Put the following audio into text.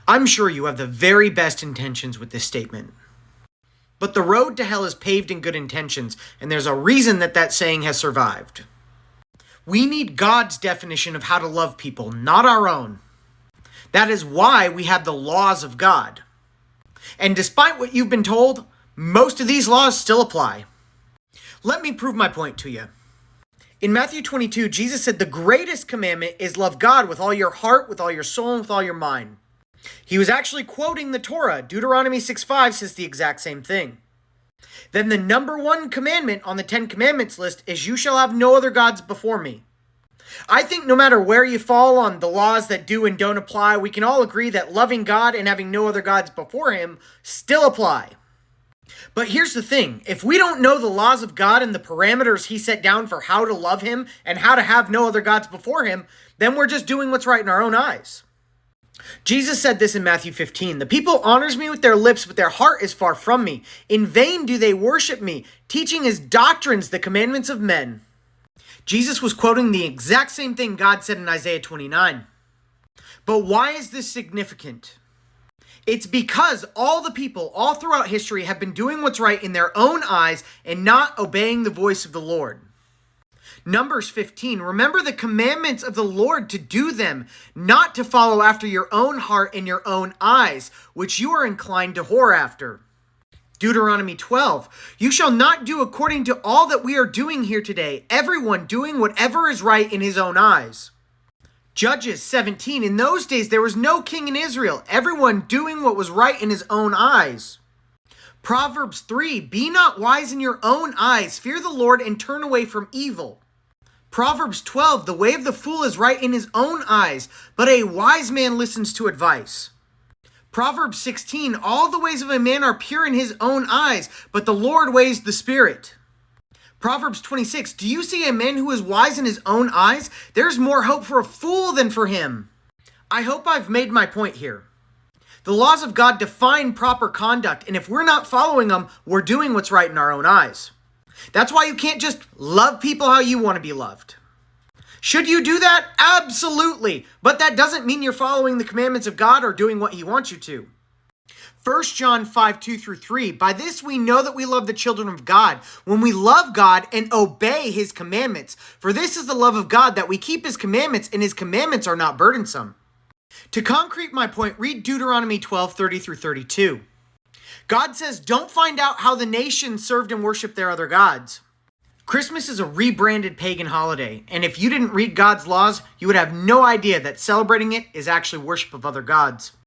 I'm sure you have the very best intentions with this statement. But the road to hell is paved in good intentions, and there's a reason that saying has survived. We need God's definition of how to love people, not our own. That is why we have the laws of God. And despite what you've been told, most of these laws still apply. Let me prove my point to you. In Matthew 22, Jesus said the greatest commandment is love God with all your heart, with all your soul, and with all your mind. He was actually quoting the Torah. Deuteronomy 6:5 says the exact same thing. Then the number one commandment on the 10 Commandments list is you shall have no other gods before me. I think no matter where you fall on the laws that do and don't apply, we can all agree that loving God and having no other gods before him still apply. But here's the thing, if we don't know the laws of God and the parameters he set down for how to love him and how to have no other gods before him, then we're just doing what's right in our own eyes. Jesus said this in Matthew 15, "The people honors me with their lips, but their heart is far from me. In vain do they worship me, teaching as doctrines the commandments of men." Jesus was quoting the exact same thing God said in Isaiah 29. But why is this significant? It's because all the people all throughout history have been doing what's right in their own eyes and not obeying the voice of the Lord. Numbers 15, remember the commandments of the Lord to do them, not to follow after your own heart and your own eyes, which you are inclined to whore after. Deuteronomy 12, you shall not do according to all that we are doing here today, everyone doing whatever is right in his own eyes. Judges 17, in those days there was no king in Israel, everyone doing what was right in his own eyes. Proverbs 3, be not wise in your own eyes, fear the Lord and turn away from evil. Proverbs 12, the way of the fool is right in his own eyes, but a wise man listens to advice. Proverbs 16, all the ways of a man are pure in his own eyes, but the Lord weighs the spirit. Proverbs 26, do you see a man who is wise in his own eyes? There's more hope for a fool than for him. I hope I've made my point here. The laws of God define proper conduct, and if we're not following them, we're doing what's right in our own eyes. That's why you can't just love people how you want to be loved. Should you do that? Absolutely. But that doesn't mean you're following the commandments of God or doing what he wants you to. 1 John 5, 2-3, by this we know that we love the children of God, when we love God and obey his commandments. For this is the love of God, that we keep his commandments, and his commandments are not burdensome. To concrete my point, read Deuteronomy 12, 30-32. God says, don't find out how the nations served and worshiped their other gods. Christmas is a rebranded pagan holiday, and if you didn't read God's laws, you would have no idea that celebrating it is actually worship of other gods.